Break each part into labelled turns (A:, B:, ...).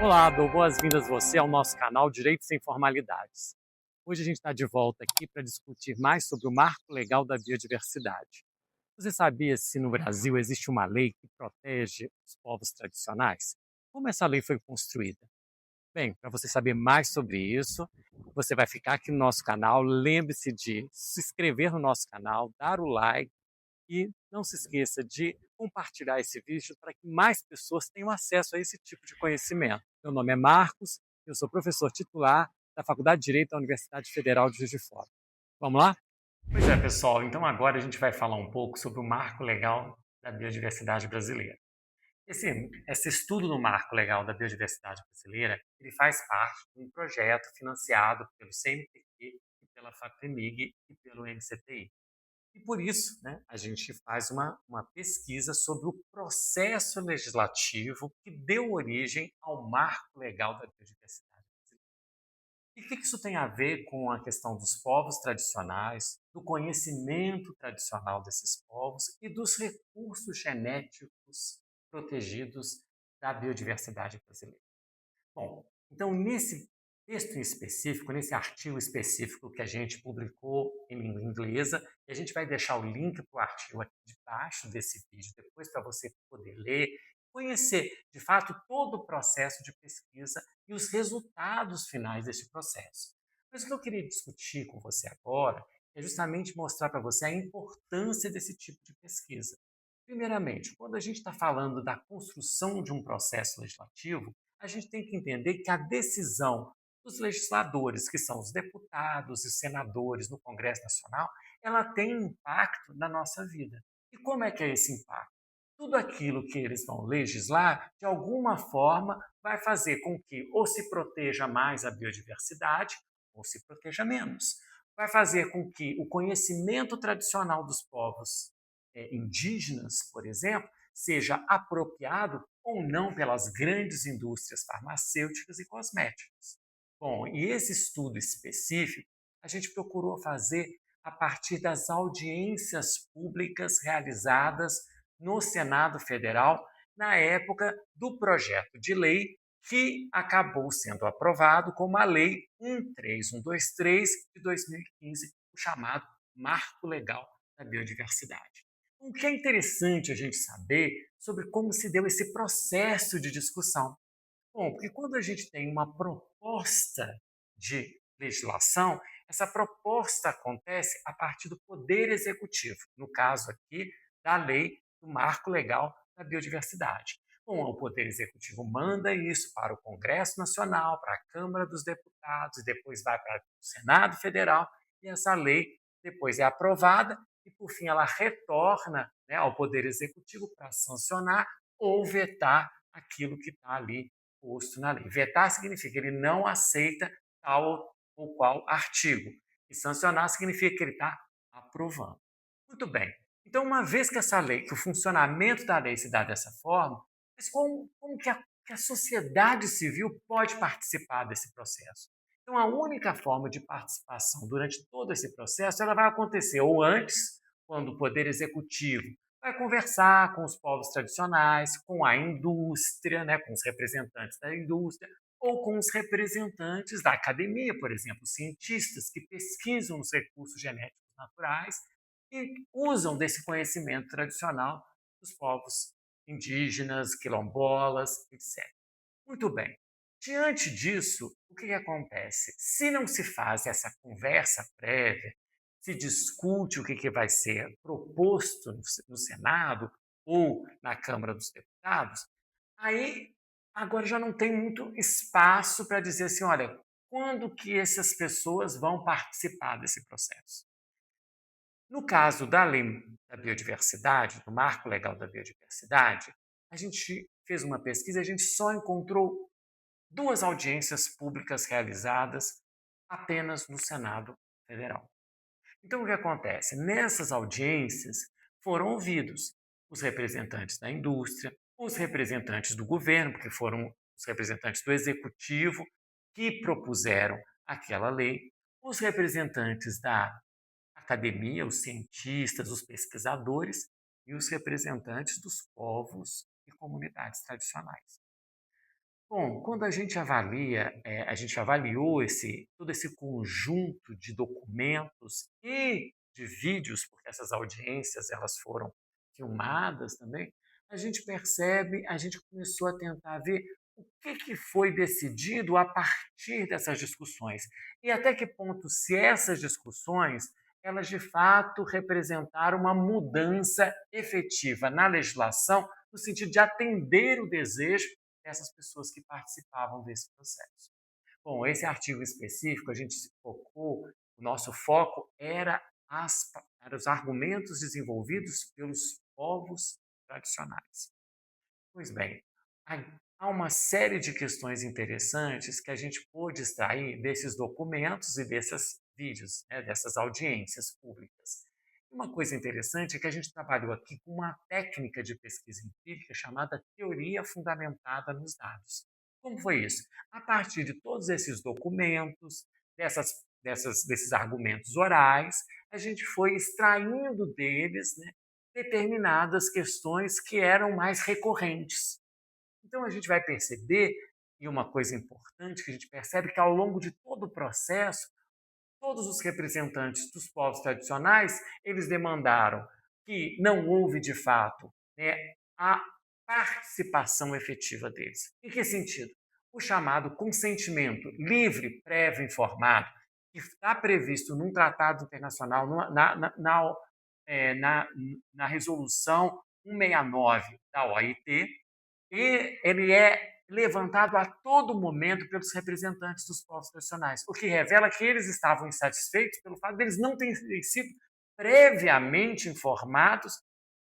A: Olá, dou boas-vindas você ao nosso canal Direito Sem Formalidades. Hoje a gente está de volta aqui para discutir mais sobre o Marco Legal da Biodiversidade. Você sabia se no Brasil existe uma lei que protege os povos tradicionais? Como essa lei foi construída? Bem, para você saber mais sobre isso, você vai ficar aqui no nosso canal. Lembre-se de se inscrever no nosso canal, dar o like e não se esqueça de compartilhar esse vídeo para que mais pessoas tenham acesso a esse tipo de conhecimento. Meu nome é Marcos, eu sou professor titular da Faculdade de Direito da Universidade Federal de Juiz de Fora. Vamos lá? Pois é, pessoal. Então agora a gente vai falar um pouco sobre o Marco Legal da Biodiversidade Brasileira. Esse estudo do Marco Legal da Biodiversidade Brasileira, ele faz parte de um projeto financiado pelo CNPq, pela FAPEMIG e pelo NCTI. E por isso, né, a gente faz uma pesquisa sobre o processo legislativo que deu origem ao Marco Legal da Biodiversidade Brasileira. E o que isso tem a ver com a questão dos povos tradicionais, do conhecimento tradicional desses povos e dos recursos genéticos protegidos da biodiversidade brasileira? Bom, então nesse texto em específico, nesse artigo específico que a gente publicou em língua inglesa, e a gente vai deixar o link para o artigo aqui debaixo desse vídeo, depois para você poder ler, conhecer de fato todo o processo de pesquisa e os resultados finais desse processo. Mas o que eu queria discutir com você agora é justamente mostrar para você a importância desse tipo de pesquisa. Primeiramente, quando a gente está falando da construção de um processo legislativo, a gente tem que entender que a decisão dos legisladores, que são os deputados e senadores no Congresso Nacional, ela tem impacto na nossa vida. E como é que é esse impacto? Tudo aquilo que eles vão legislar, de alguma forma, vai fazer com que ou se proteja mais a biodiversidade ou se proteja menos. Vai fazer com que o conhecimento tradicional dos povos indígenas, por exemplo, seja apropriado ou não pelas grandes indústrias farmacêuticas e cosméticas. Bom, e esse estudo específico a gente procurou fazer a partir das audiências públicas realizadas no Senado Federal na época do projeto de lei que acabou sendo aprovado como a Lei 13123 de 2015, o chamado Marco Legal da Biodiversidade. O que é interessante a gente saber sobre como se deu esse processo de discussão. Bom, porque quando a gente tem uma proposta de legislação, essa proposta acontece a partir do Poder Executivo, no caso aqui da Lei do Marco Legal da Biodiversidade. Bom, o Poder Executivo manda isso para o Congresso Nacional, para a Câmara dos Deputados, e depois vai para o Senado Federal, e essa lei depois é aprovada e, por fim, ela retorna, né, ao Poder Executivo para sancionar ou vetar aquilo que está ali posto na lei. Vetar significa que ele não aceita tal ou qual artigo. E sancionar significa que ele está aprovando. Muito bem. Então, uma vez que essa lei, que o funcionamento da lei se dá dessa forma, mas como que a sociedade civil pode participar desse processo? Então, a única forma de participação durante todo esse processo, ela vai acontecer ou antes, quando o Poder Executivo vai conversar com os povos tradicionais, com a indústria, né, com os representantes da indústria, ou com os representantes da academia, por exemplo, cientistas que pesquisam os recursos genéticos naturais e usam desse conhecimento tradicional dos povos indígenas, quilombolas, etc. Muito bem. Diante disso, o que acontece? Se não se faz essa conversa prévia, se discute o que vai ser proposto no Senado ou na Câmara dos Deputados, aí agora já não tem muito espaço para dizer assim, olha, quando que essas pessoas vão participar desse processo? No caso da Lei da Biodiversidade, do Marco Legal da Biodiversidade, a gente fez uma pesquisa e a gente só encontrou duas audiências públicas realizadas apenas no Senado Federal. Então, o que acontece? Nessas audiências foram ouvidos os representantes da indústria, os representantes do governo, porque foram os representantes do executivo que propuseram aquela lei, os representantes da academia, os cientistas, os pesquisadores e os representantes dos povos e comunidades tradicionais. Bom, quando a gente avalia, a gente avaliou todo esse conjunto de documentos e de vídeos, porque essas audiências elas foram filmadas também, a gente começou a tentar ver o que foi decidido a partir dessas discussões e até que ponto se essas discussões elas de fato representaram uma mudança efetiva na legislação no sentido de atender o desejo dessas pessoas que participavam desse processo. Bom, esse artigo específico, a gente se focou, o nosso foco era os argumentos desenvolvidos pelos povos tradicionais. Pois bem, há uma série de questões interessantes que a gente pôde extrair desses documentos e desses vídeos, né, dessas audiências públicas. Uma coisa interessante é que a gente trabalhou aqui com uma técnica de pesquisa empírica chamada teoria fundamentada nos dados. Como foi isso? A partir de todos esses documentos, desses argumentos orais, a gente foi extraindo deles, né, determinadas questões que eram mais recorrentes. Então a gente vai perceber, e uma coisa importante que a gente percebe, que ao longo de todo o processo, todos os representantes dos povos tradicionais, eles demandaram que não houve, de fato, né, a participação efetiva deles. Em que sentido? O chamado consentimento livre, prévio, informado, que está previsto num tratado internacional, na resolução 169 da OIT, e ele é levantado a todo momento pelos representantes dos povos tradicionais, o que revela que eles estavam insatisfeitos pelo fato de eles não terem sido previamente informados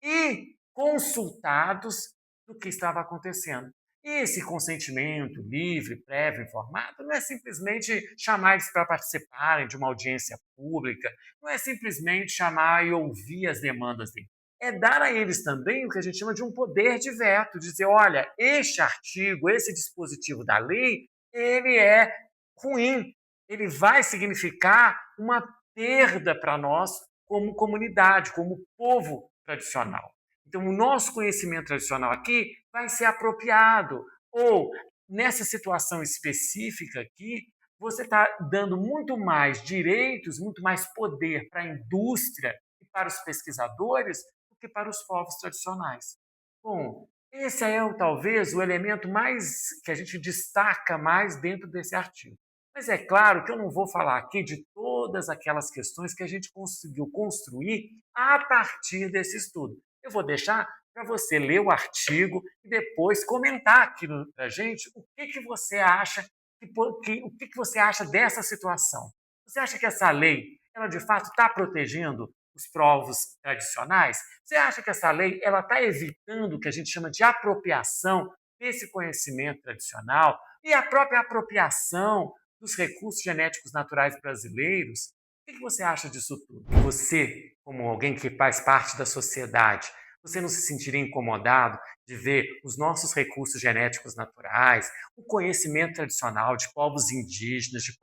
A: e consultados do que estava acontecendo. E esse consentimento livre, prévio, informado, não é simplesmente chamar eles para participarem de uma audiência pública, não é simplesmente chamar e ouvir as demandas deles. É dar a eles também o que a gente chama de um poder de veto, dizer, olha, este artigo, esse dispositivo da lei, ele é ruim, ele vai significar uma perda para nós como comunidade, como povo tradicional. Então, o nosso conhecimento tradicional aqui vai ser apropriado. Ou, nessa situação específica aqui, você está dando muito mais direitos, muito mais poder para a indústria e para os pesquisadores do que para os povos tradicionais. Bom, esse é talvez o elemento mais que a gente destaca mais dentro desse artigo. Mas é claro que eu não vou falar aqui de todas aquelas questões que a gente conseguiu construir a partir desse estudo. Eu vou deixar para você ler o artigo e depois comentar aqui para a gente o que você acha, o que você acha dessa situação. Você acha que essa lei, ela de fato está protegendo os povos tradicionais? Você acha que essa lei ela está evitando o que a gente chama de apropriação desse conhecimento tradicional e a própria apropriação dos recursos genéticos naturais brasileiros? O que você acha disso tudo? Você, como alguém que faz parte da sociedade, você não se sentiria incomodado de ver os nossos recursos genéticos naturais, o conhecimento tradicional de povos indígenas, de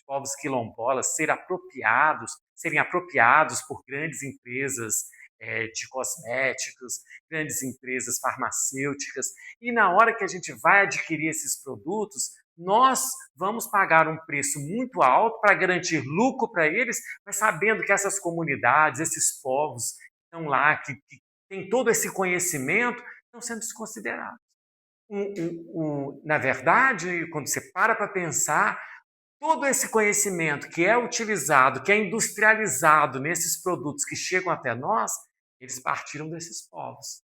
A: povos quilombolas serem apropriados por grandes empresas de cosméticos, grandes empresas farmacêuticas, e na hora que a gente vai adquirir esses produtos, nós vamos pagar um preço muito alto para garantir lucro para eles, mas sabendo que essas comunidades, esses povos estão lá, que têm todo esse conhecimento, estão sendo desconsiderados. Na verdade, quando você para pensar, todo esse conhecimento que é utilizado, que é industrializado nesses produtos que chegam até nós, eles partiram desses povos.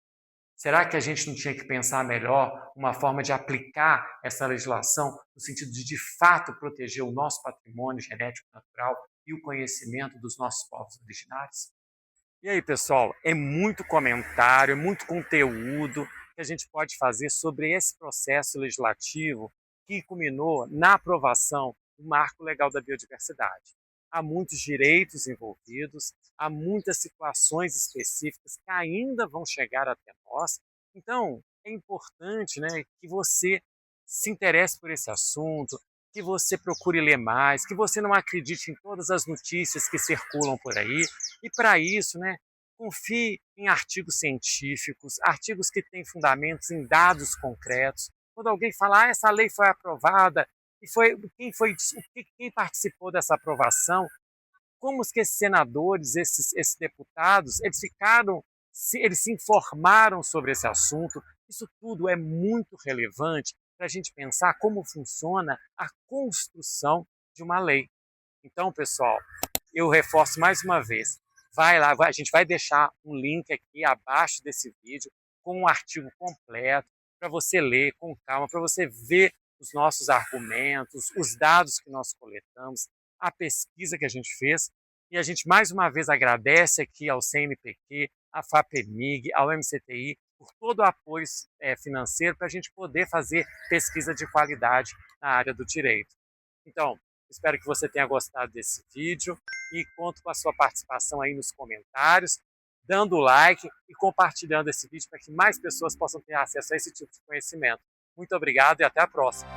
A: Será que a gente não tinha que pensar melhor uma forma de aplicar essa legislação no sentido de fato, proteger o nosso patrimônio genético natural e o conhecimento dos nossos povos originários? E aí, pessoal, é muito comentário, é muito conteúdo que a gente pode fazer sobre esse processo legislativo que culminou na aprovação do Marco Legal da Biodiversidade. Há muitos direitos envolvidos, há muitas situações específicas que ainda vão chegar até nós. Então, é importante, né, que você se interesse por esse assunto, que você procure ler mais, que você não acredite em todas as notícias que circulam por aí. E para isso, né, confie em artigos científicos, artigos que têm fundamentos em dados concretos, quando alguém fala, essa lei foi aprovada, e quem participou dessa aprovação, como que esses senadores, esses deputados, eles se informaram sobre esse assunto. Isso tudo é muito relevante para a gente pensar como funciona a construção de uma lei. Então, pessoal, eu reforço mais uma vez, vai lá, a gente vai deixar um link aqui abaixo desse vídeo com um artigo completo para você ler com calma, para você ver os nossos argumentos, os dados que nós coletamos, a pesquisa que a gente fez. E a gente mais uma vez agradece aqui ao CNPq, à FAPEMIG, ao MCTI, por todo o apoio financeiro para a gente poder fazer pesquisa de qualidade na área do direito. Então, espero que você tenha gostado desse vídeo e conto com a sua participação aí nos comentários, dando o like e compartilhando esse vídeo para que mais pessoas possam ter acesso a esse tipo de conhecimento. Muito obrigado e até a próxima!